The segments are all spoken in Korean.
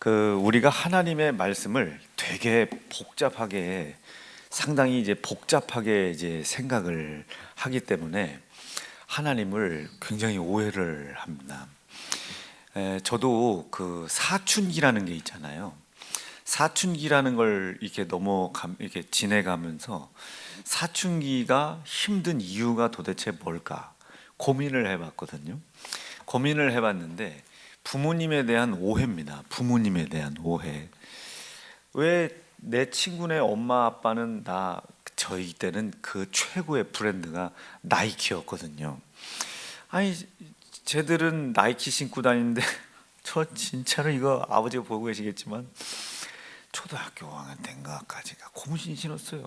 우리가 하나님의 말씀을 되게 복잡하게 상당히 이제 복잡하게 이제 생각을 하기 때문에 하나님을 굉장히 오해를 합니다. 저도 그 사춘기라는 게 있잖아요. 사춘기라는 걸 이렇게 지내가면서 사춘기가 힘든 이유가 도대체 뭘까 고민을 해봤거든요. 고민을 해봤는데 부모님에 대한 오해입니다. 부모님에 대한 오해. 왜 내 친구네 엄마 아빠는 저희 때는 그 최고의 브랜드가 나이키였거든요. 아니 쟤들은 나이키 신고 다니는데 저 진짜로 이거 아버지가 보고 계시겠지만 초등학교 5학년 된가까지가 고무신 신었어요.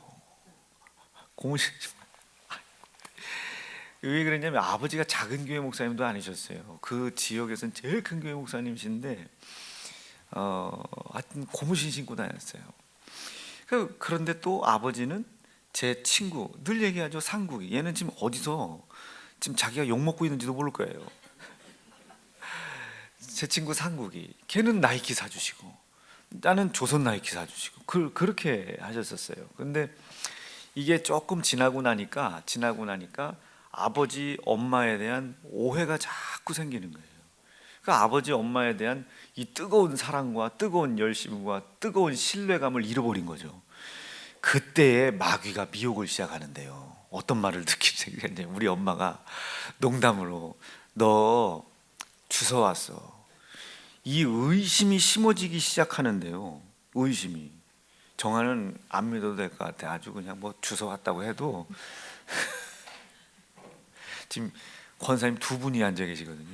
고무신. 왜 그랬냐면 아버지가 작은 교회 목사님도 아니셨어요. 그 지역에서는 제일 큰 교회 목사님이신데 하여튼 고무신 신고 다녔어요. 그런데 또 아버지는 제 친구 늘 얘기하죠. 상국이 얘는 지금 어디서 지금 자기가 욕 먹고 있는지도 모를 거예요. 제 친구 상국이 걔는 나이키 사주시고 나는 조선 나이키 사주시고 그렇게 하셨었어요. 근데 이게 조금 지나고 나니까 아버지 엄마에 대한 오해가 자꾸 생기는 거예요. 그러니까 아버지 엄마에 대한 이 뜨거운 사랑과 뜨거운 열심과 뜨거운 신뢰감을 잃어버린 거죠. 그때에 마귀가 미혹을 시작하는데요. 어떤 말을 듣기 우리 엄마가 농담으로 너 주워 왔어. 이 의심이 심어지기 시작하는데요. 의심이 정화는 안 믿어도 될 것 같아. 아주 그냥 뭐 주워 왔다고 해도 지금 권사님 두 분이 앉아 계시거든요.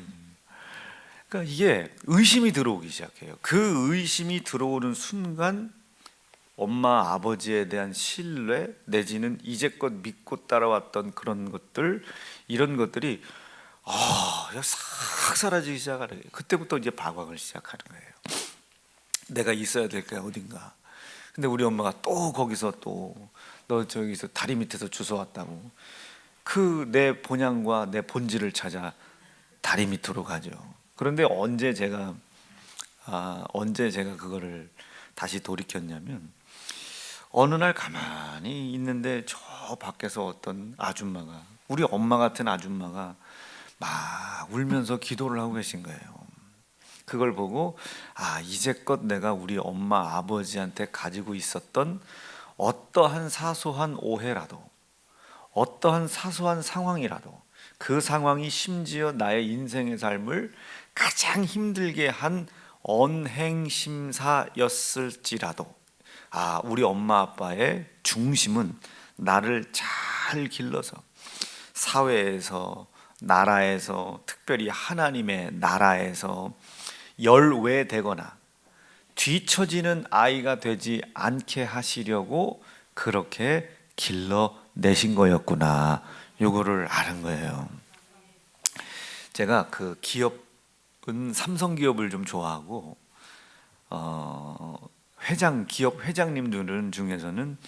그러니까 이게 의심이 들어오기 시작해요. 그 의심이 들어오는 순간 엄마 아버지에 대한 신뢰 내지는 이제껏 믿고 따라왔던 그런 것들 이런 것들이 싹 사라지기 시작하는 거예요. 그때부터 이제 방황을 시작하는 거예요. 내가 있어야 될 게 어딘가. 근데 우리 엄마가 또 거기서 너 저기서 다리 밑에서 주워 왔다고 그 내 본향과 내 본질을 찾아 다리 밑으로 가죠. 그런데 언제 제가 그거를 다시 돌이켰냐면 어느 날 가만히 있는데 저 밖에서 어떤 아줌마가 우리 엄마 같은 아줌마가 막 울면서 기도를 하고 계신 거예요. 그걸 보고 이제껏 내가 우리 엄마 아버지한테 가지고 있었던 어떠한 사소한 오해라도 어떠한 사소한 상황이라도 그 상황이 심지어 나의 인생의 삶을 가장 힘들게 한 언행심사였을지라도 우리 엄마 아빠의 중심은 나를 잘 길러서 사회에서 나라에서 특별히 하나님의 나라에서 열외되거나 뒤처지는 아이가 되지 않게 하시려고 그렇게 길러내신 거였구나. 요거를 아는 거예요. 제가 그 기업은 삼성기업을 좀 좋아하고 기업 회장님들은 중에서는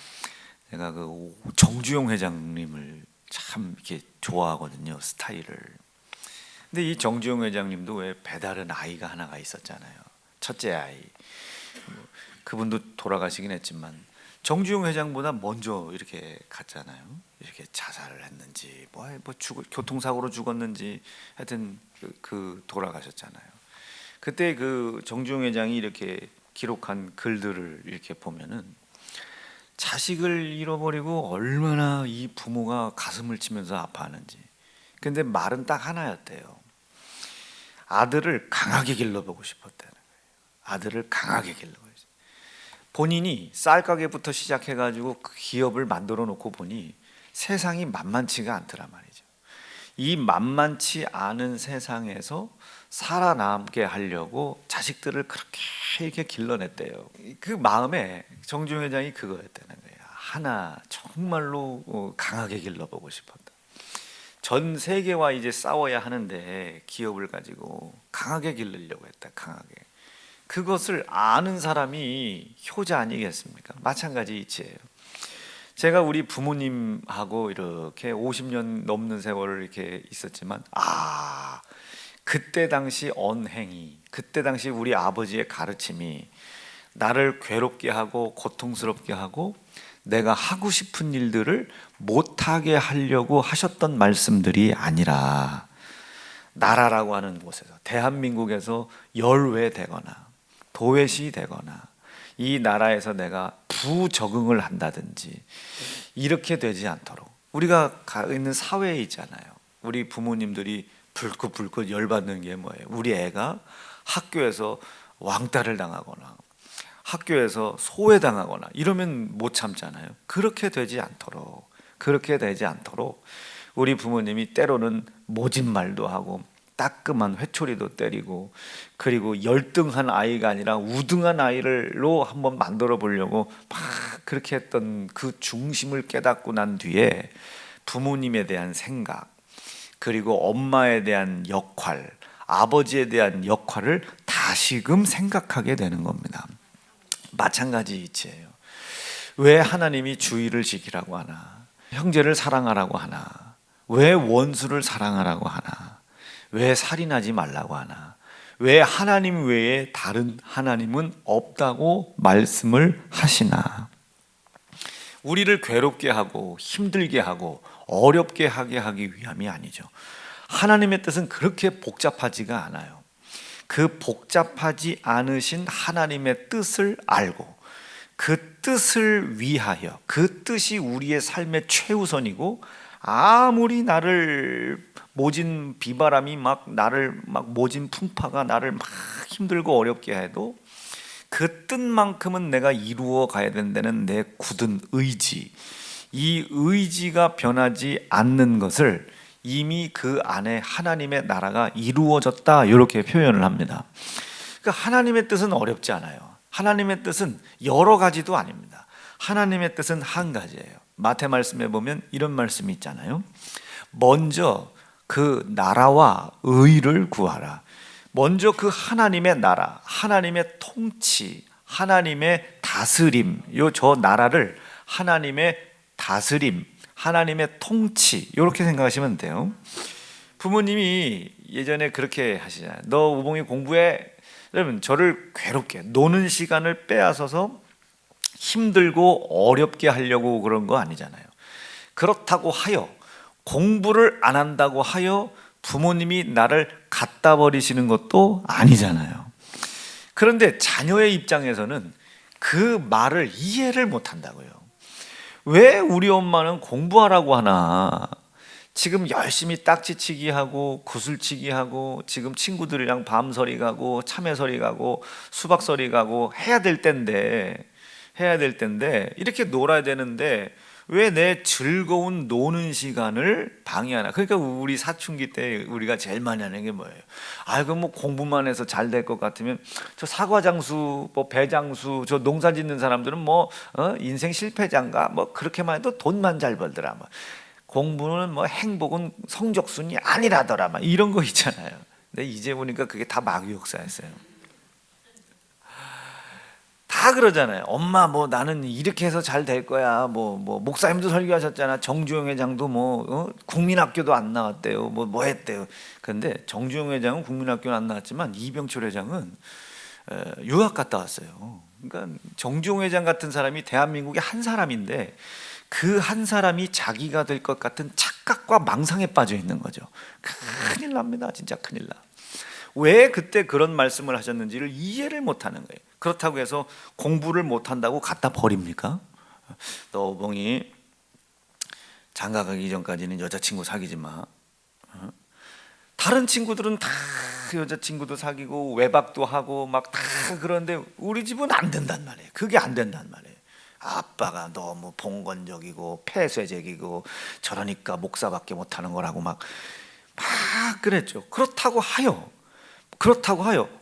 제가 그 정주영 회장님을 참 이렇게 좋아하거든요. 스타일을. 근데 이 정주영 회장님도 왜 배다른 아이가 하나가 있었잖아요. 첫째 아이. 그분도 돌아가시긴 했지만 정주영 회장보다 먼저 이렇게 갔잖아요. 이렇게 자살을 했는지 교통사고로 죽었는지 하여튼 돌아가셨잖아요. 그때 그 정주영 회장이 이렇게 기록한 글들을 이렇게 보면은 자식을 잃어버리고 얼마나 이 부모가 가슴을 치면서 아파하는지. 근데 말은 딱 하나였대요. 아들을 강하게 길러보고 싶었다는 거예요. 아들을 강하게 길러보고 싶어요. 본인이 쌀가게부터 시작해가지고 그 기업을 만들어 놓고 보니 세상이 만만치가 않더라 말이죠. 이 만만치 않은 세상에서 살아남게 하려고 자식들을 그렇게 이렇게 길러냈대요. 그 마음에 정주영 회장이 그거였다는 거예요. 하나 정말로 강하게 길러보고 싶었다. 전 세계와 이제 싸워야 하는데 기업을 가지고 강하게 기르려고 했다. 강하게. 그것을 아는 사람이 효자 아니겠습니까? 마찬가지 이치예요. 제가 우리 부모님하고 이렇게 50년 넘는 세월을 이렇게 있었지만 그때 당시 언행이, 그때 당시 우리 아버지의 가르침이 나를 괴롭게 하고 고통스럽게 하고 내가 하고 싶은 일들을 못하게 하려고 하셨던 말씀들이 아니라, 나라라고 하는 곳에서, 대한민국에서 열외 되거나 도외시 되거나 이 나라에서 내가 부적응을 한다든지 이렇게 되지 않도록, 우리가 있는 사회에 있잖아요. 우리 부모님들이 불긋불긋 열받는 게 뭐예요? 우리 애가 학교에서 왕따를 당하거나 학교에서 소외당하거나 이러면 못 참잖아요. 그렇게 되지 않도록 우리 부모님이 때로는 모진 말도 하고 따끔한 회초리도 때리고, 그리고 열등한 아이가 아니라 우등한 아이로 한번 만들어 보려고 막 그렇게 했던 그 중심을 깨닫고 난 뒤에 부모님에 대한 생각, 그리고 엄마에 대한 역할, 아버지에 대한 역할을 다시금 생각하게 되는 겁니다. 마찬가지 이치예요. 왜 하나님이 주의를 지키라고 하나? 형제를 사랑하라고 하나? 왜 원수를 사랑하라고 하나? 왜 살인하지 말라고 하나? 왜 하나님 외에 다른 하나님은 없다고 말씀을 하시나? 우리를 괴롭게 하고 힘들게 하고 어렵게 하기 위함이 아니죠. 하나님의 뜻은 그렇게 복잡하지가 않아요. 그 복잡하지 않으신 하나님의 뜻을 알고 그 뜻을 위하여, 그 뜻이 우리의 삶의 최우선이고, 아무리 나를 모진 비바람이 나를 모진 풍파가 나를 막 힘들고 어렵게 해도 그 뜻만큼은 내가 이루어 가야 된다는 내 굳은 의지, 이 의지가 변하지 않는 것을 이미 그 안에 하나님의 나라가 이루어졌다, 이렇게 표현을 합니다. 그러니까 하나님의 뜻은 어렵지 않아요. 하나님의 뜻은 여러 가지도 아닙니다. 하나님의 뜻은 한 가지예요. 마태 말씀에 보면 이런 말씀이 있잖아요. 먼저 그 나라와 의를 구하라. 먼저 그 하나님의 나라, 하나님의 통치, 하나님의 다스림, 저 나라를 하나님의 다스림, 하나님의 통치, 이렇게 생각하시면 돼요. 부모님이 예전에 그렇게 하시잖아요. 너 우봉이 공부해. 여러분, 저를 괴롭게 노는 시간을 빼앗아서 힘들고 어렵게 하려고 그런 거 아니잖아요. 그렇다고 하여, 공부를 안 한다고 하여 부모님이 나를 갖다 버리시는 것도 아니잖아요. 그런데 자녀의 입장에서는 그 말을 이해를 못 한다고요. 왜 우리 엄마는 공부하라고 하나? 지금 열심히 딱지치기 하고 구슬치기 하고 지금 친구들이랑 밤서리 가고 참외서리 가고 수박서리 가고 해야 될 때인데 이렇게 놀아야 되는데 왜 내 즐거운 노는 시간을 방해하나? 그러니까 우리 사춘기 때 우리가 제일 많이 하는 게 뭐예요? 아이고 뭐 공부만 해서 잘 될 것 같으면 저 사과장수, 뭐 배장수, 저 농사 짓는 사람들은 인생 실패자인가? 뭐 그렇게만 해도 돈만 잘 벌더라. 뭐 공부는 뭐 행복은 성적순이 아니라더라. 막 이런 거 있잖아요. 근데 이제 보니까 그게 다 마귀역사였어요. 다 그러잖아요. 엄마 뭐 나는 이렇게 해서 잘 될 거야. 뭐 목사님도 설교하셨잖아. 정주영 회장도 국민학교도 안 나왔대요. 뭐 했대요. 그런데 정주영 회장은 국민학교는 안 나왔지만 이병철 회장은 유학 갔다 왔어요. 그러니까 정주영 회장 같은 사람이 대한민국에 한 사람인데 그 한 사람이 자기가 될 것 같은 착각과 망상에 빠져 있는 거죠. 큰일 납니다. 진짜 큰일 나. 왜 그때 그런 말씀을 하셨는지를 이해를 못하는 거예요. 그렇다고 해서 공부를 못한다고 갖다 버립니까? 너 오봉이 장가 가기 전까지는 여자친구 사귀지 마. 다른 친구들은 다 여자친구도 사귀고 외박도 하고 막 다 그러는데 우리 집은 안 된단 말이에요. 그게 안 된단 말이에요. 아빠가 너무 봉건적이고 폐쇄적이고 저러니까 목사밖에 못하는 거라고 막 그랬죠. 그렇다고 하여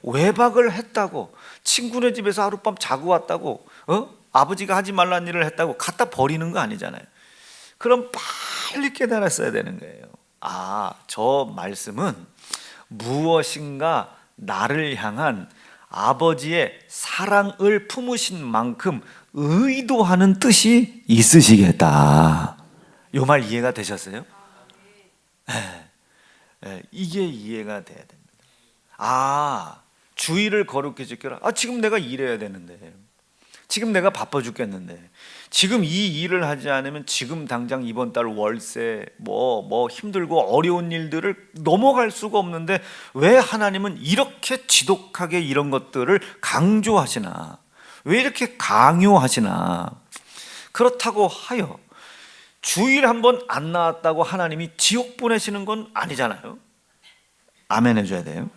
외박을 했다고, 친구네 집에서 하룻밤 자고 왔다고, 아버지가 하지 말라는 일을 했다고 갖다 버리는 거 아니잖아요. 그럼 빨리 깨달았어야 되는 거예요. 저 말씀은 무엇인가 나를 향한 아버지의 사랑을 품으신 만큼 의도하는 뜻이 있으시겠다. 이 말 이해가 되셨어요? 이게 이해가 돼야 됩니다. 주의를 거룩히 지켜라. 지금 내가 일해야 되는데, 지금 내가 바빠 죽겠는데, 지금 이 일을 하지 않으면 지금 당장 이번 달 월세 뭐 힘들고 어려운 일들을 넘어갈 수가 없는데 왜 하나님은 이렇게 지독하게 이런 것들을 강조하시나? 왜 이렇게 강요하시나? 그렇다고 하여 주일 한번 안 나왔다고 하나님이 지옥 보내시는 건 아니잖아요. 아멘 해줘야 돼요.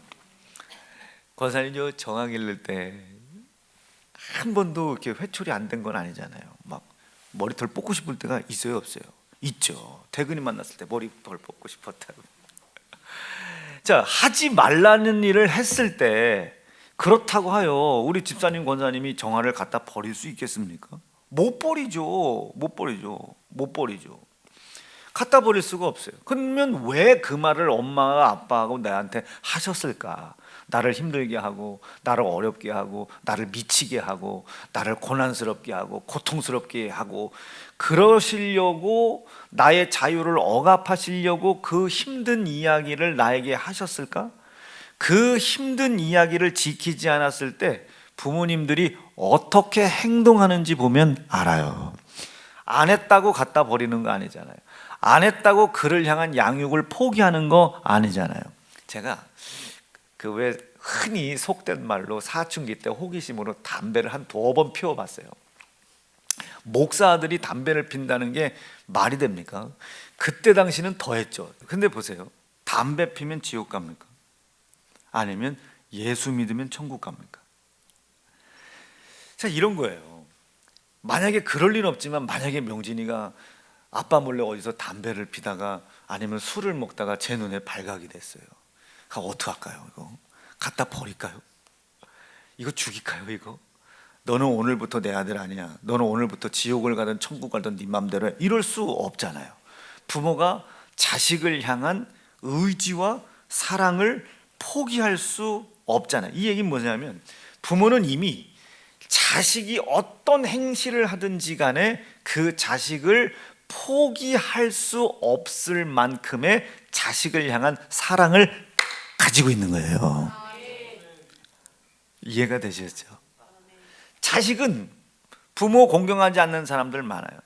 권사님, 저 정학 읽을 때 한 번도 이렇게 회초리 안 된 건 아니잖아요. 막 머리털 뽑고 싶을 때가 있어요, 없어요? 있죠. 태근이 만났을 때 머리털 뽑고 싶었다고. 자, 하지 말라는 일을 했을 때 그렇다고 하여 우리 집사님, 권사님이 정화를 갖다 버릴 수 있겠습니까? 못 버리죠. 갖다 버릴 수가 없어요. 그러면 왜 그 말을 엄마가 아빠하고 나한테 하셨을까? 나를 힘들게 하고, 나를 어렵게 하고, 나를 미치게 하고, 나를 고난스럽게 하고, 고통스럽게 하고, 그러시려고, 나의 자유를 억압하시려고 그 힘든 이야기를 나에게 하셨을까? 그 힘든 이야기를 지키지 않았을 때 부모님들이 어떻게 행동하는지 보면 알아요. 안 했다고 갖다 버리는 거 아니잖아요. 안 했다고 그를 향한 양육을 포기하는 거 아니잖아요. 제가 그 왜 흔히 속된 말로 사춘기 때 호기심으로 담배를 한 2번 피워봤어요. 목사들이 담배를 핀다는 게 말이 됩니까? 그때 당시는 더 했죠. 근데 보세요, 담배 피면 지옥 갑니까? 아니면 예수 믿으면 천국 갑니까? 자, 이런 거예요. 만약에 그럴 리는 없지만, 만약에 명진이가 아빠 몰래 어디서 담배를 피다가 아니면 술을 먹다가 제 눈에 발각이 됐어요. 어떡할까요? 이거 갖다 버릴까요? 이거 죽일까요? 이거 너는 오늘부터 내 아들 아니야, 너는 오늘부터 지옥을 가든 천국 가든 네 맘대로 해, 이럴 수 없잖아요. 부모가 자식을 향한 의지와 사랑을 포기할 수 없잖아요. 이 얘기는 뭐냐면, 부모는 이미 자식이 어떤 행실을 하든지 간에 그 자식을 포기할 수 없을 만큼의 자식을 향한 사랑을 가지고 있는 거예요. 이해가 되시죠? 자식은 부모 공경하지 않는 사람들 많아요.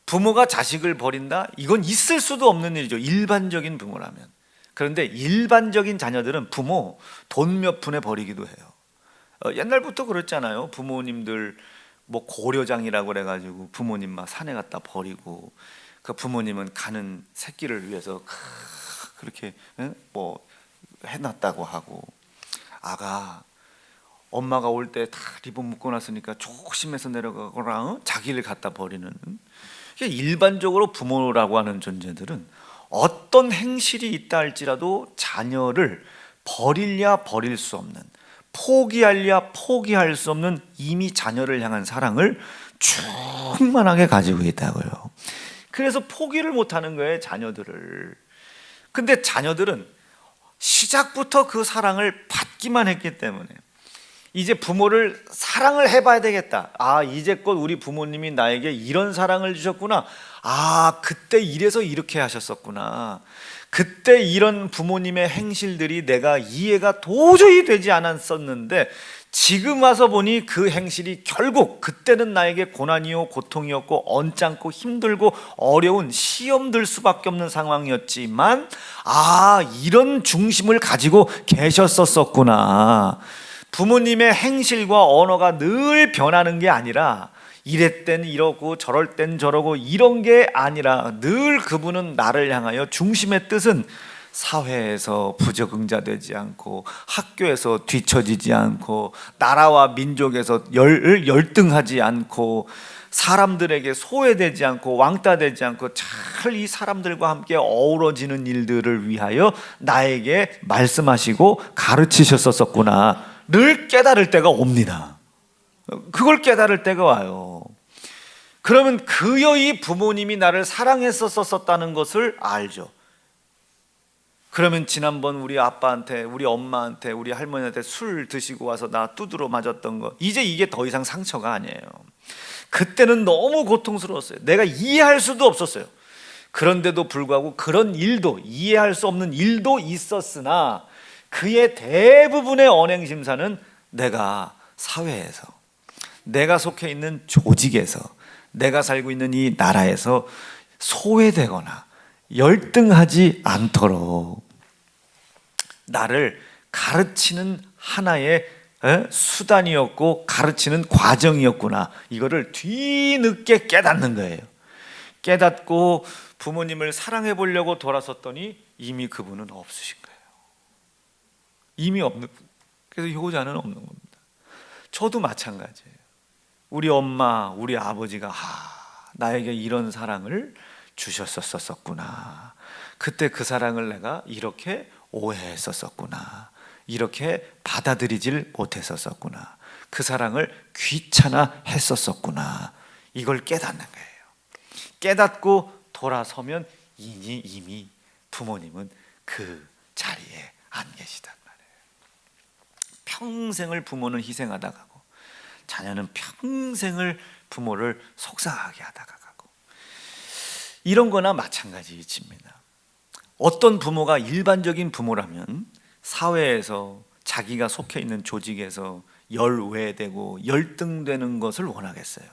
부모가 자식을 버린다? 이건 있을 수도 없는 일이죠, 일반적인 부모라면. 그런데 일반적인 자녀들은 부모 돈 몇 푼에 버리기도 해요. 옛날부터 그랬잖아요. 부모님들 뭐 고려장이라고 그래가지고 부모님 막 산에 갖다 버리고, 그 부모님은 가는 새끼를 위해서 그렇게 뭐 해놨다고 하고, 아가 엄마가 올 때 다 리본 묶고 났으니까 조심해서 내려가거라, 자기를 갖다 버리는. 일반적으로 부모라고 하는 존재들은 어떤 행실이 있다 할지라도 자녀를 버리려 버릴 수 없는, 포기하려 포기할 수 없는 이미 자녀를 향한 사랑을 충만하게 가지고 있다고요. 그래서 포기를 못하는 거예요, 자녀들을. 근데 자녀들은 시작부터 그 사랑을 받기만 했기 때문에 이제 부모를 사랑을 해봐야 되겠다. 이제껏 우리 부모님이 나에게 이런 사랑을 주셨구나. 그때 이래서 이렇게 하셨었구나. 그때 이런 부모님의 행실들이 내가 이해가 도저히 되지 않았었는데 지금 와서 보니 그 행실이 결국 그때는 나에게 고난이요 고통이었고 언짢고 힘들고 어려운 시험 들 수밖에 없는 상황이었지만 이런 중심을 가지고 계셨었구나. 부모님의 행실과 언어가 늘 변하는 게 아니라 이럴 땐 이러고 저럴 땐 저러고 이런 게 아니라 늘 그분은 나를 향하여 중심의 뜻은 사회에서 부적응자되지 않고 학교에서 뒤처지지 않고 나라와 민족에서 열등하지 않고 사람들에게 소외되지 않고 왕따되지 않고 잘 이 사람들과 함께 어우러지는 일들을 위하여 나에게 말씀하시고 가르치셨었구나 늘 깨달을 때가 옵니다. 그걸 깨달을 때가 와요. 그러면 그여이 부모님이 나를 사랑했었다는 것을 알죠. 그러면 지난번 우리 아빠한테, 우리 엄마한테, 우리 할머니한테 술 드시고 와서 나 두드러 맞았던 거, 이제 이게 더 이상 상처가 아니에요. 그때는 너무 고통스러웠어요. 내가 이해할 수도 없었어요. 그런데도 불구하고 그런 일도, 이해할 수 없는 일도 있었으나 그의 대부분의 언행심사는 내가 사회에서, 내가 속해 있는 조직에서, 내가 살고 있는 이 나라에서 소외되거나 열등하지 않도록 나를 가르치는 하나의 수단이었고 가르치는 과정이었구나, 이거를 뒤늦게 깨닫는 거예요. 깨닫고 부모님을 사랑해 보려고 돌아섰더니 이미 그분은 없으신 거예요. 이미 없는, 그래서 효자는 없는 겁니다. 저도 마찬가지예요. 우리 엄마, 우리 아버지가 나에게 이런 사랑을 주셨었구나, 그때 그 사랑을 내가 이렇게 오해했었구나, 이렇게 받아들이질 못했었구나, 그 사랑을 귀찮아했었구나, 이걸 깨닫는 거예요. 깨닫고 돌아서면 이미 부모님은 그 자리에 안 계시단 말이에요. 평생을 부모는 희생하다 가고 자녀는 평생을 부모를 속상하게 하다가 가고, 이런 거나 마찬가지입니다. 어떤 부모가 일반적인 부모라면 사회에서 자기가 속해 있는 조직에서 열외되고 열등되는 것을 원하겠어요.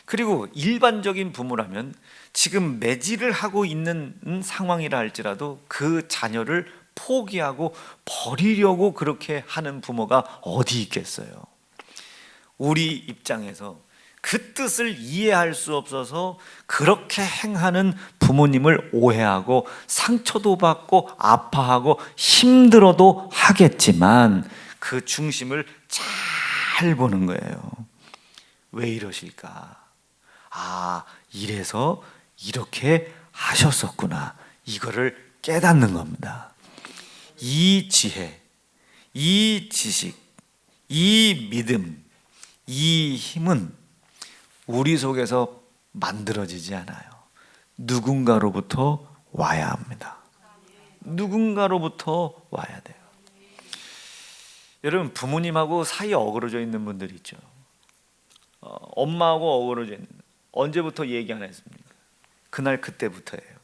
그리고 일반적인 부모라면 지금 매질을 하고 있는 상황이라 할지라도 그 자녀를 포기하고 버리려고 그렇게 하는 부모가 어디 있겠어요. 우리 입장에서 그 뜻을 이해할 수 없어서 그렇게 행하는 부모님을 오해하고 상처도 받고 아파하고 힘들어도 하겠지만 그 중심을 잘 보는 거예요. 왜 이러실까? 이래서 이렇게 하셨었구나, 이거를 깨닫는 겁니다. 이 지혜, 이 지식, 이 믿음, 이 힘은 우리 속에서 만들어지지 않아요. 누군가로부터 와야 합니다. 누군가로부터 와야 돼요. 여러분, 부모님하고 사이에 어그러져 있는 분들 있죠. 엄마하고 어그러져 있는, 언제부터 얘기 안 했습니까? 그날 그때부터예요.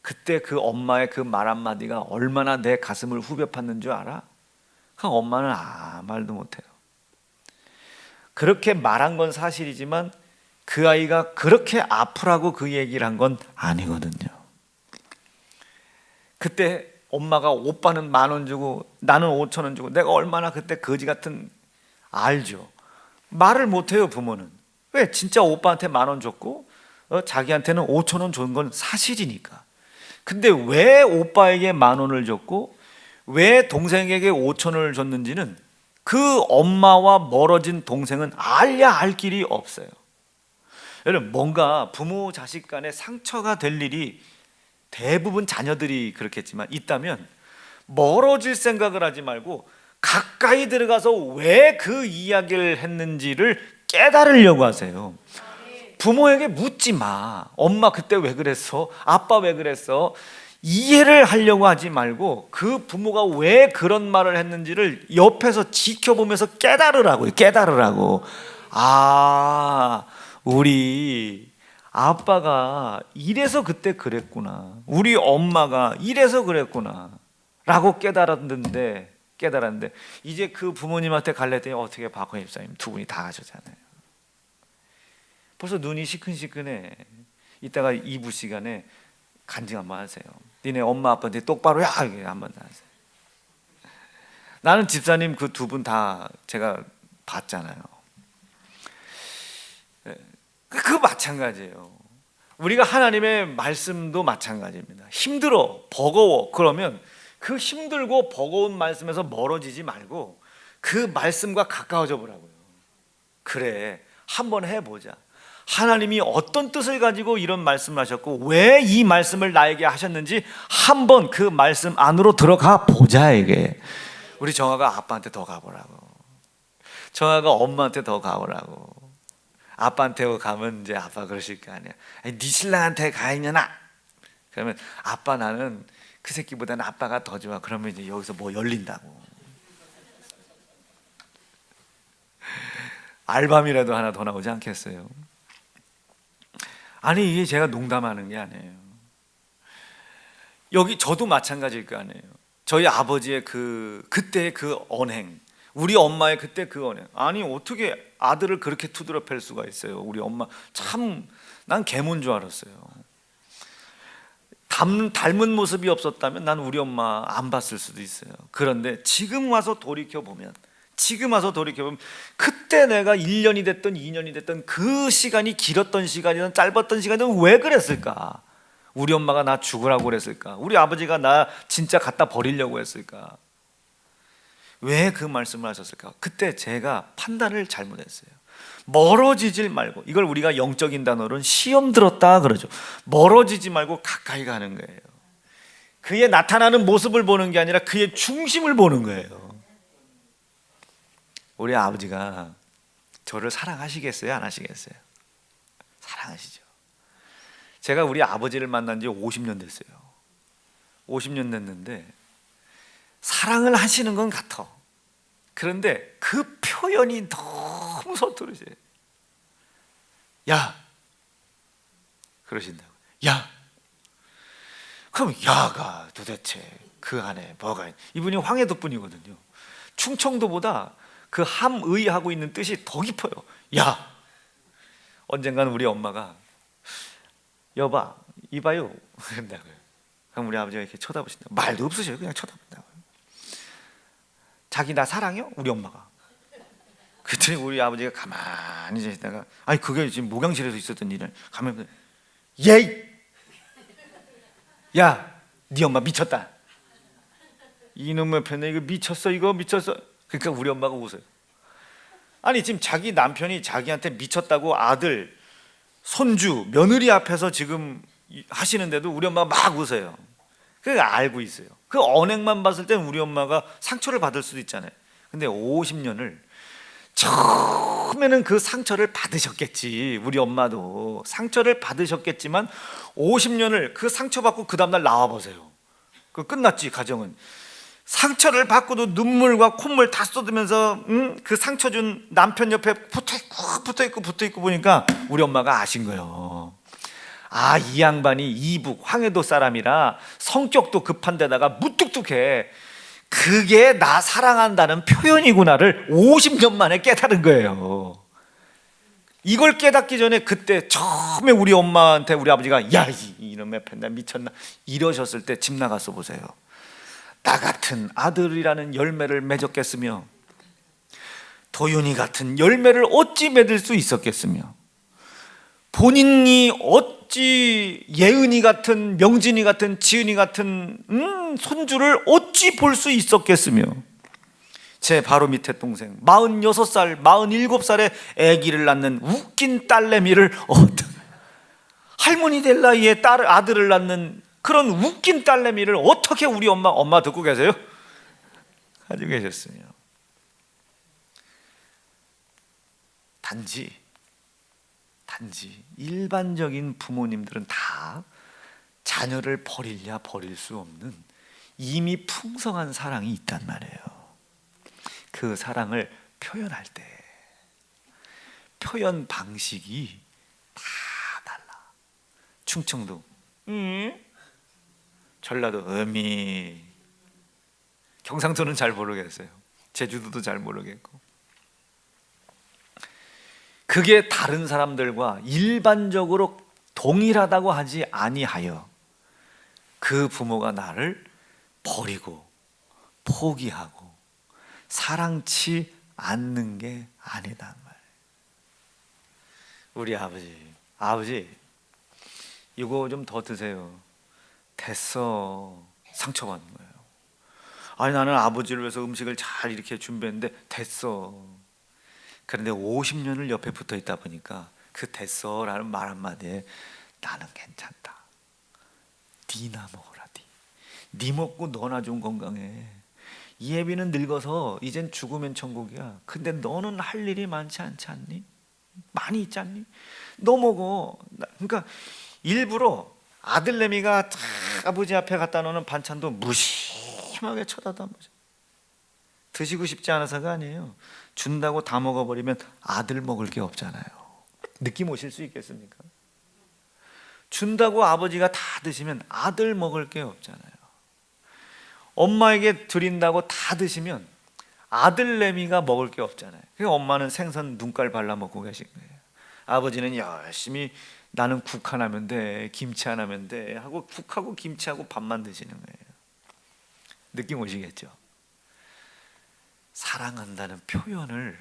그때 그 엄마의 그 말 한마디가 얼마나 내 가슴을 후벼 팠는 줄 알아? 그 엄마는 아무 말도 못해요. 그렇게 말한 건 사실이지만 그 아이가 그렇게 아프라고 그 얘기를 한 건 아니거든요. 그때 엄마가 오빠는 10,000원 주고 나는 5,000원 주고, 내가 얼마나 그때 거지 같은, 알죠? 말을 못해요 부모는. 왜? 진짜 오빠한테 10,000원 줬고 자기한테는 5,000원 준 건 사실이니까. 근데 왜 오빠에게 10,000원을 줬고 왜 동생에게 5,000원을 줬는지는 그 엄마와 멀어진 동생은 알야 알 길이 없어요. 여러분, 뭔가 부모 자식 간에 상처가 될 일이, 대부분 자녀들이 그렇겠지만 있다면 멀어질 생각을 하지 말고 가까이 들어가서 왜 그 이야기를 했는지를 깨달으려고 하세요. 부모에게 묻지 마. 엄마 그때 왜 그랬어? 아빠 왜 그랬어? 이해를 하려고 하지 말고 그 부모가 왜 그런 말을 했는지를 옆에서 지켜보면서 깨달으라고요. 깨달으라고. 우리 아빠가 이래서 그때 그랬구나, 우리 엄마가 이래서 그랬구나 라고 깨달았는데 이제 그 부모님한테 갈랬더니 어떻게 박헌 집사님 두 분이 다 가셨잖아요. 벌써 눈이 시큰시큰해. 이따가 2부 시간에 간증 한번 하세요. 니네 엄마 아빠한테 똑바로 야 한번 하세요. 나는 집사님 그 두 분 다 제가 봤잖아요. 그 마찬가지예요. 우리가 하나님의 말씀도 마찬가지입니다. 힘들어, 버거워, 그러면 그 힘들고 버거운 말씀에서 멀어지지 말고 그 말씀과 가까워져 보라고요. 그래, 한번 해보자. 하나님이 어떤 뜻을 가지고 이런 말씀을 하셨고 왜 이 말씀을 나에게 하셨는지 한번 그 말씀 안으로 들어가 보자. 이게 우리 정아가 아빠한테 더 가보라고, 정아가 엄마한테 더 가보라고. 아빠한테 가면 이제 아빠 그러실 거 아니야. 네 신랑한테 가 있냐나. 그러면 아빠 나는 그 새끼보다는 아빠가 더 좋아. 그러면 이제 여기서 뭐 열린다고. 알밤이라도 하나 더 나오지 않겠어요? 아니, 이게 제가 농담하는 게 아니에요. 여기 저도 마찬가지일 거 아니에요. 저희 아버지의 그때의 그 언행, 우리 엄마의 그때 그 언행. 아니 어떻게 아들을 그렇게 두드려 팰 수가 있어요. 우리 엄마 참, 난 개몬 줄 알았어요. 닮은 모습이 없었다면 난 우리 엄마 안 봤을 수도 있어요. 그런데 지금 와서 돌이켜보면 그때 내가 1년이 됐든 2년이 됐든 그 시간이 길었던 시간이든 짧았던 시간이든 왜 그랬을까? 우리 엄마가 나 죽으라고 그랬을까? 우리 아버지가 나 진짜 갖다 버리려고 했을까? 왜 그 말씀을 하셨을까? 그때 제가 판단을 잘못했어요. 멀어지질 말고, 이걸 우리가 영적인 단어로는 시험 들었다 그러죠. 멀어지지 말고 가까이 가는 거예요. 그의 나타나는 모습을 보는 게 아니라 그의 중심을 보는 거예요. 우리 아버지가 저를 사랑하시겠어요? 안 하시겠어요? 사랑하시죠. 제가 우리 아버지를 만난 지 50년 됐어요. 50년 됐는데 사랑을 하시는 건 같아. 그런데 그 표현이 너무 서투르세요. 야, 그러신다고. 야, 그럼 야가 도대체 그 안에 뭐가 있? 이분이 황해도 분이거든요. 충청도보다 그 함의 하고 있는 뜻이 더 깊어요. 야, 언젠간 우리 엄마가 여봐, 이봐요 그런다고요. 그럼 우리 아버지가 이렇게 쳐다보신다. 말도 없으셔요. 그냥 쳐다본다고요. 자기 나 사랑해요? 우리 엄마가. 그랬더니 우리 아버지가 가만히 계시다가, 아니 그게 지금 목양실에서 있었던 일을 가만히, 예이, 야, 네 엄마 미쳤다. 이놈의 편에 이거 미쳤어, 이거 미쳤어. 그러니까 우리 엄마가 웃어요. 아니 지금 자기 남편이 자기한테 미쳤다고 아들, 손주, 며느리 앞에서 지금 하시는데도 우리 엄마가 막 웃어요. 그거 알고 있어요. 그 언행만 봤을 땐 우리 엄마가 상처를 받을 수도 있잖아요. 근데 50년을 처음에는 그 상처를 받으셨겠지. 우리 엄마도 상처를 받으셨겠지만 50년을 그 상처받고 그 다음날 나와보세요. 그 끝났지. 가정은 상처를 받고도 눈물과 콧물 다 쏟으면서 그 상처 준 남편 옆에 붙어있고 보니까 우리 엄마가 아신 거예요. 아, 이 양반이 이북 황해도 사람이라 성격도 급한 데다가 무뚝뚝해. 그게 나 사랑한다는 표현이구나를 50년 만에 깨달은 거예요. 이걸 깨닫기 전에 그때 처음에 우리 엄마한테 우리 아버지가 야, 이놈의 펜나 미쳤나 이러셨을 때 집 나가서 보세요. 나 같은 아들이라는 열매를 맺었겠으며 도윤이 같은 열매를 어찌 맺을 수 있었겠으며 본인이 어찌 예은이 같은 명진이 같은 지은이 같은 손주를 어찌 볼 수 있었겠으며 제 바로 밑에 동생 46살 47살에 아기를 낳는 웃긴 딸내미를 할머니 될 나이에 아들을 낳는 그런 웃긴 딸내미를 어떻게 우리 엄마 듣고 계세요? 가지고 계셨으며 단지 일반적인 부모님들은 다 자녀를 버리려 버릴 수 없는 이미 풍성한 사랑이 있단 말이에요. 그 사랑을 표현할 때 표현 방식이 다 달라. 충청도 전라도 경상도는 잘 모르겠어요. 제주도도 잘 모르겠고. 그게 다른 사람들과 일반적으로 동일하다고 하지 아니하여 그 부모가 나를 버리고 포기하고 사랑치 않는 게 아니단 말이에요. 우리 아버지 이거 좀 더 드세요. 됐어. 상처받는 거예요. 아니 나는 아버지를 위해서 음식을 잘 이렇게 준비했는데 됐어. 그런데 50년을 옆에 붙어 있다 보니까 그 됐어라는 말 한마디에 나는 괜찮다. 니나 먹어라. 니 먹고 너나 좀 건강해. 예비는 늙어서 이젠 죽으면 천국이야. 근데 너는 할 일이 많지 않지 않니? 많이 있지 않니? 너 먹어. 그러니까 일부러 아들내미가 아버지 앞에 갖다 놓는 반찬도 무심하게 쳐다보죠. 드시고 싶지 않아서가 아니에요. 준다고 다 먹어버리면 아들 먹을 게 없잖아요. 느낌 오실 수 있겠습니까? 준다고 아버지가 다 드시면 아들 먹을 게 없잖아요. 엄마에게 드린다고 다 드시면 아들 내미가 먹을 게 없잖아요. 그러니까 엄마는 생선 눈깔 발라 먹고 계신 거예요. 아버지는 열심히 나는 국 하나 하면 돼, 김치 하나 하면 돼 하고 국하고 김치하고 밥만 드시는 거예요. 느낌 오시겠죠? 사랑한다는 표현을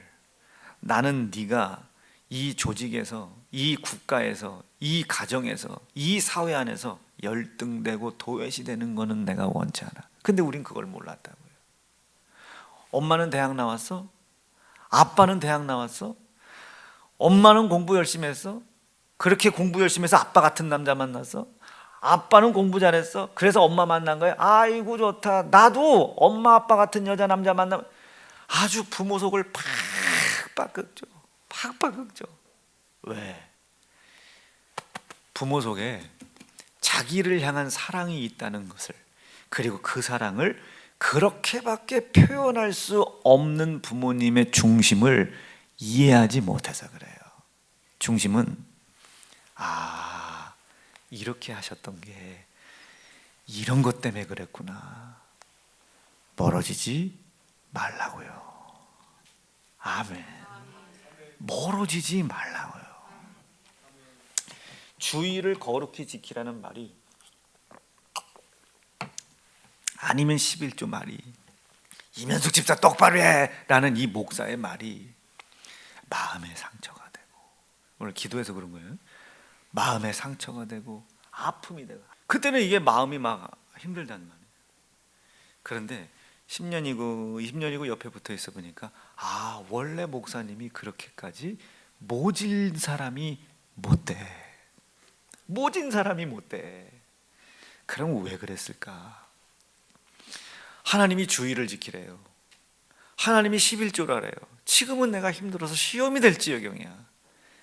나는 네가 이 조직에서, 이 국가에서, 이 가정에서, 이 사회 안에서 열등되고 도외시되는 거는 내가 원치 않아. 근데 우린 그걸 몰랐다고요. 엄마는 대학 나왔어? 아빠는 대학 나왔어? 엄마는 공부 열심히 했어? 그렇게 공부 열심히 해서 아빠 같은 남자 만났어? 아빠는 공부 잘했어? 그래서 엄마 만난 거야? 아이고 좋다. 나도 엄마 아빠 같은 여자 남자 만나면 아주 부모 속을 팍팍 긁죠. 팍팍 긁죠. 왜? 부모 속에 자기를 향한 사랑이 있다는 것을, 그리고 그 사랑을 그렇게밖에 표현할 수 없는 부모님의 중심을 이해하지 못해서 그래요. 중심은 이렇게 하셨던 게 이런 것 때문에 그랬구나. 멀어지지 말라고요. 아멘. 멀어지지 말라고요. 주의를 거룩히 지키라는 말이, 아니면 11조 말이, 이면숙 집사 똑바로 해 라는 이 목사의 말이 마음의 상처가 되고, 오늘 기도해서 그런 거예요. 마음의 상처가 되고 아픔이 되고, 그때는 이게 마음이 막 힘들단 말이에요. 그런데 10년이고 20년이고 옆에 붙어 있어 보니까 원래 목사님이 그렇게까지 모진 사람이 못돼. 모진 사람이 못돼. 그럼 왜 그랬을까? 하나님이 주의를 지키래요. 하나님이 11조라래요. 지금은 내가 힘들어서 시험이 될 지경이야.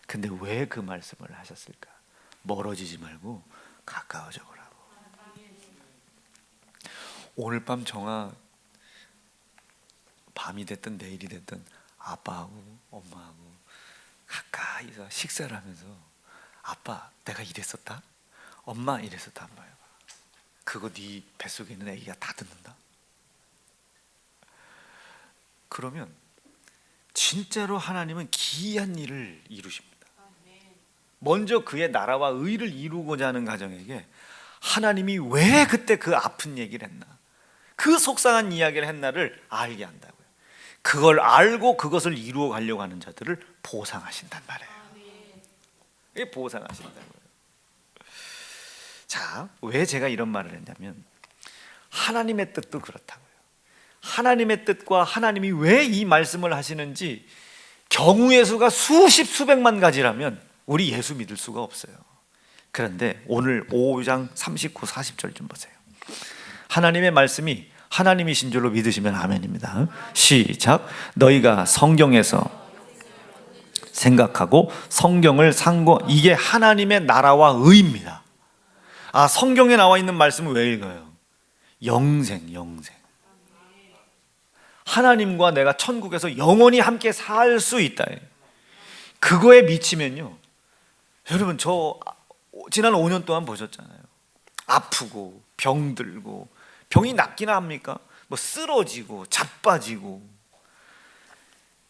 근데 왜 그 말씀을 하셨을까? 멀어지지 말고 가까워져 보라고. 오늘 밤 정아, 밤이 됐든 내일이 됐든 아빠하고 엄마하고 가까이서 식사를 하면서, 아빠 내가 이랬었다, 엄마 이랬었다 한번 해봐. 그거 네 뱃속에 있는 애기가 다 듣는다. 그러면 진짜로 하나님은 기이한 일을 이루십니다. 먼저 그의 나라와 의를 이루고자 하는 가정에게 하나님이 왜 그때 그 아픈 얘기를 했나, 그 속상한 이야기를 했나를 알게 한다고요. 그걸 알고 그것을 이루어 가려고 하는 자들을 보상하신단 말이에요. 이게 보상하신다고요. 자, 왜 제가 이런 말을 했냐면, 하나님의 뜻도 그렇다고요. 하나님의 뜻과 하나님이 왜 이 말씀을 하시는지 경우의 수가 수십 수백만 가지라면 우리 예수 믿을 수가 없어요. 그런데 오늘 5장 39, 40절 좀 보세요. 하나님의 말씀이 하나님이신 줄로 믿으시면 아멘입니다. 시작. 너희가 성경에서 생각하고 성경을 이게 하나님의 나라와 의입니다. 성경에 나와 있는 말씀은 왜 읽어요? 영생. 하나님과 내가 천국에서 영원히 함께 살 수 있다. 그거에 미치면요, 여러분 저 지난 5년 동안 보셨잖아요. 아프고 병들고, 병이 낫기나 합니까? 뭐 쓰러지고 자빠지고.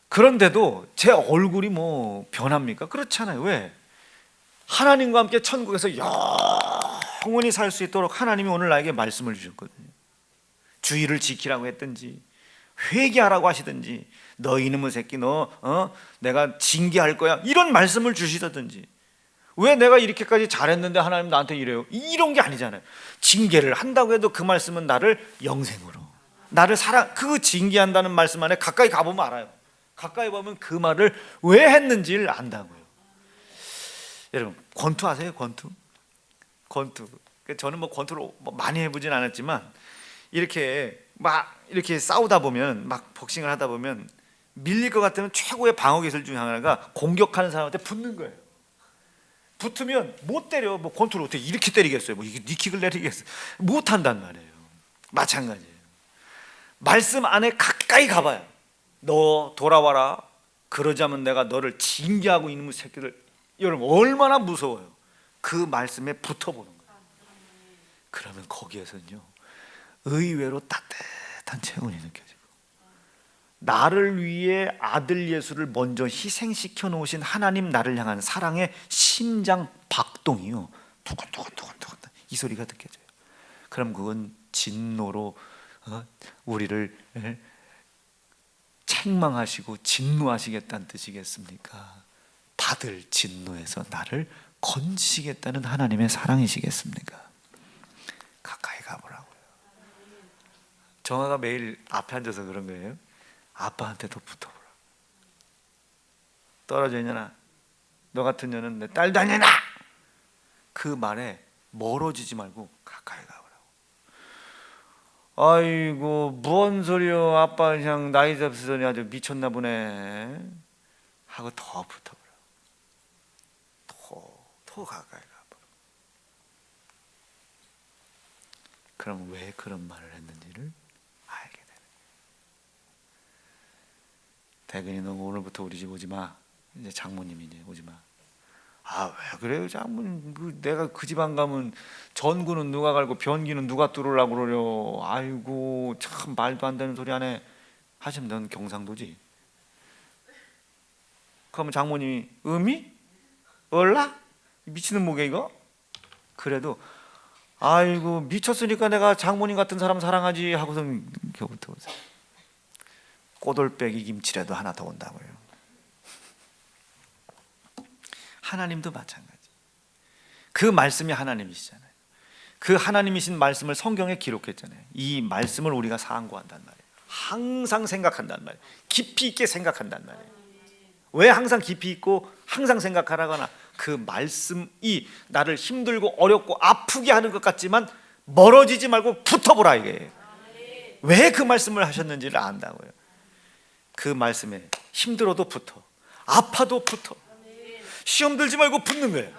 그런데도 제 얼굴이 뭐 변합니까? 그렇잖아요. 왜? 하나님과 함께 천국에서 영원히 살 수 있도록 하나님이 오늘 나에게 말씀을 주셨거든요. 주의를 지키라고 했든지, 회개하라고 하시든지, 너 이놈의 새끼 내가 징계할 거야 이런 말씀을 주시든지, 왜 내가 이렇게까지 잘했는데 하나님 나한테 이래요, 이런 게 아니잖아요. 징계를 한다고 해도 그 말씀은 나를 영생으로, 나를 그 징계한다는 말씀 안에 가까이 가보면 알아요. 가까이 보면 그 말을 왜 했는지를 안다고요. 여러분 권투 아세요? 권투. 저는 뭐 권투를 많이 해보진 않았지만 이렇게 싸우다 보면, 막 복싱을 하다 보면 밀릴 것 같으면 최고의 방어 기술 중에 하나가 공격하는 사람한테 붙는 거예요. 붙으면 못 때려. 뭐 권투를 어떻게 이렇게 때리겠어요? 뭐 니킥을 내리겠어요? 못 한단 말이에요. 마찬가지예요. 말씀 안에 가까이 가봐요. 너 돌아와라. 그러자면 내가 너를 징계하고 있는 새끼들. 여러분 얼마나 무서워요. 그 말씀에 붙어보는 거예요. 그러면 거기에서는요, 의외로 따뜻한 체온이 느껴지고, 나를 위해 아들 예수를 먼저 희생시켜 놓으신 하나님 나를 향한 사랑의 심장 박동이요, 두근두근두근두근 이 소리가 느껴져요. 그럼 그건 진노로 우리를 책망하시고 진노하시겠다는 뜻이겠습니까? 다들 진노해서 나를 건지시겠다는 하나님의 사랑이시겠습니까? 가까이 가보라고요. 정아가 매일 앞에 앉아서 그런 거예요. 아빠한테도 붙어보라. 떨어져 있냐나, 너 같은 년은 내 딸도 아니나. 그 말에 멀어지지 말고 가까이 가보라고. 아이고 뭔 소리요, 아빠 그냥 나이 잡수더니 아주 미쳤나 보네 하고 더 붙어보라고. 더 가까이 가보라고. 그럼 왜 그런 말을 했는지를 알게 되는 거예요. 대근이 너 오늘부터 우리 집 오지 마. 이제 장모님이 이제 오지 마. 아, 왜 그래요 장모님? 내가 그 집 안 가면 전구는 누가 갈고 변기는 누가 뚫으려고 그러려. 아이고 참 말도 안 되는 소리 하네 하시면 넌 경상도지. 그러면 장모님이 음이? 얼라? 미치는 목에 이거? 그래도 아이고 미쳤으니까 내가 장모님 같은 사람 사랑하지 하고선 겨우부터 오세요. 꼬돌빼기 김치라도 하나 더 온다고요. 하나님도 마찬가지. 그 말씀이 하나님이시잖아요. 그 하나님이신 말씀을 성경에 기록했잖아요. 이 말씀을 우리가 상고한단 말이에요. 항상 생각한단 말이에요. 깊이 있게 생각한단 말이에요. 왜 항상 깊이 있고 항상 생각하라거나, 그 말씀이 나를 힘들고 어렵고 아프게 하는 것 같지만 멀어지지 말고 붙어보라 이게. 왜 그 말씀을 하셨는지를 안다고요. 그 말씀에 힘들어도 붙어, 아파도 붙어, 시험 들지 말고 붙는 거예요.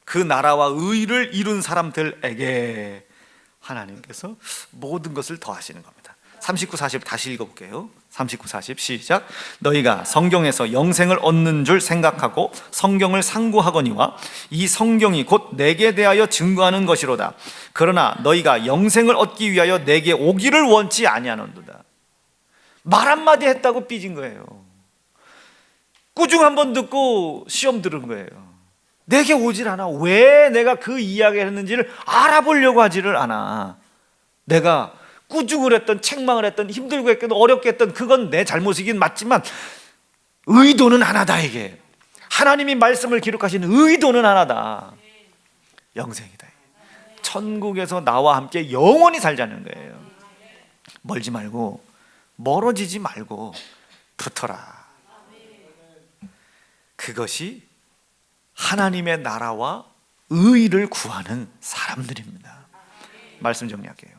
그 나라와 의를 이룬 사람들에게 하나님께서 모든 것을 더하시는 겁니다. 39, 40 다시 읽어볼게요. 39, 40 시작. 너희가 성경에서 영생을 얻는 줄 생각하고 성경을 상고하거니와 이 성경이 곧 내게 대하여 증거하는 것이로다. 그러나 너희가 영생을 얻기 위하여 내게 오기를 원치 아니하는도다. 말 한마디 했다고 삐진 거예요. 꾸중 한번 듣고 시험 들은 거예요. 내게 오질 않아. 왜 내가 그 이야기를 했는지를 알아보려고 하지를 않아. 내가 꾸중을 했던, 책망을 했던, 힘들고 했던, 어렵게 했던, 그건 내 잘못이긴 맞지만 의도는 하나다. 이게 하나님이 말씀을 기록하신 의도는 하나다. 영생이다. 천국에서 나와 함께 영원히 살자는 거예요. 멀지 말고, 멀어지지 말고 붙어라. 그것이 하나님의 나라와 의를 구하는 사람들입니다. 말씀 정리할게요.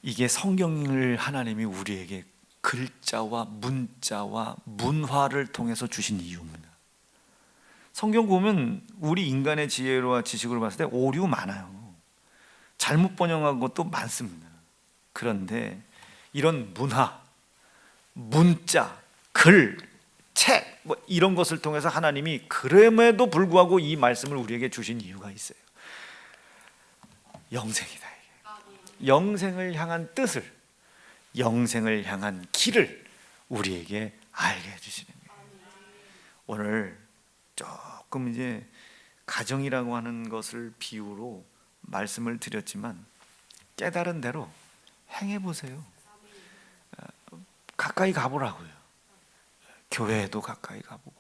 이게 성경을 하나님이 우리에게 글자와 문자와 문화를 통해서 주신 이유입니다. 성경 보면 우리 인간의 지혜로와 지식으로 봤을 때 오류 많아요. 잘못 번역한 것도 많습니다. 그런데 이런 문화, 문자, 글, 책 이런 것을 통해서 하나님이 그럼에도 불구하고 이 말씀을 우리에게 주신 이유가 있어요. 영생이다. 영생을 향한 뜻을, 영생을 향한 길을 우리에게 알게 해주시는 거예요. 오늘 조금 이제 가정이라고 하는 것을 비유로 말씀을 드렸지만 깨달은 대로 행해 보세요. 가까이 가보라고요. 교회에도 가까이 가보고,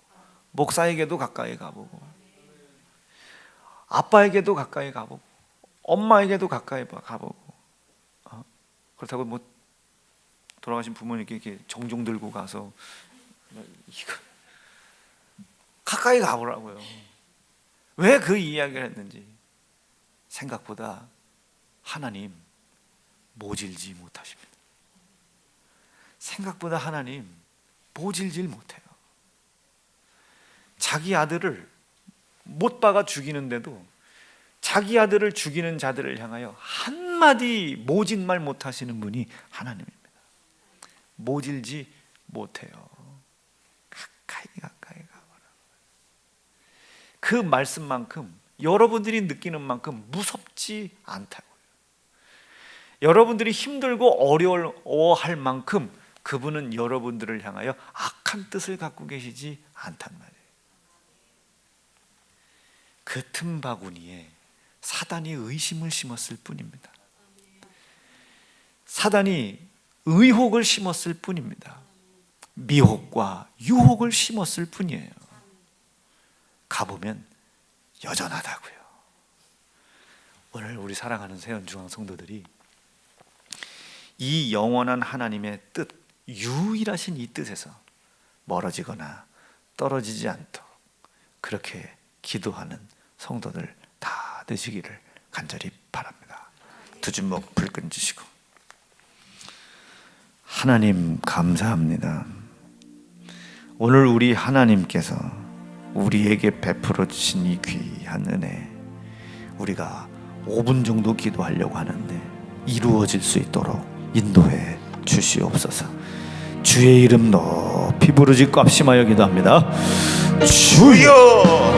목사에게도 가까이 가보고, 아빠에게도 가까이 가보고, 엄마에게도 가까이 가보고. 그렇다고 뭐 돌아가신 부모님께 이렇게 정종 들고 가서 이거 가까이 가보라고요. 왜 그 이야기를 했는지. 생각보다 하나님 모질지 못하십니다. 생각보다 하나님 모질질 못해요. 자기 아들을 못 박아 죽이는데도 자기 아들을 죽이는 자들을 향하여 한마디 모진 말 못하시는 분이 하나님입니다. 모질지 못해요. 가까이 가보라. 그 말씀만큼 여러분들이 느끼는 만큼 무섭지 않다고요. 여러분들이 힘들고 어려워할 만큼 그분은 여러분들을 향하여 악한 뜻을 갖고 계시지 않단 말이에요. 그 틈바구니에 사단이 의심을 심었을 뿐입니다. 사단이 의혹을 심었을 뿐입니다. 미혹과 유혹을 심었을 뿐이에요. 가보면 여전하다고요. 오늘 우리 사랑하는 새연중앙 성도들이 이 영원한 하나님의 뜻, 유일하신 이 뜻에서 멀어지거나 떨어지지 않도록 그렇게 기도하는 성도들 다 되시기를 간절히 바랍니다. 두 주먹 불끈 쥐시고. 하나님 감사합니다. 오늘 우리 하나님께서 우리에게 베풀어 주신 이 귀한 은혜, 우리가 5분 정도 기도하려고 하는데 이루어질 수 있도록 인도해 주시옵소서. 주의 이름 높이 부르짖고 합심하여 기도합니다. 주여!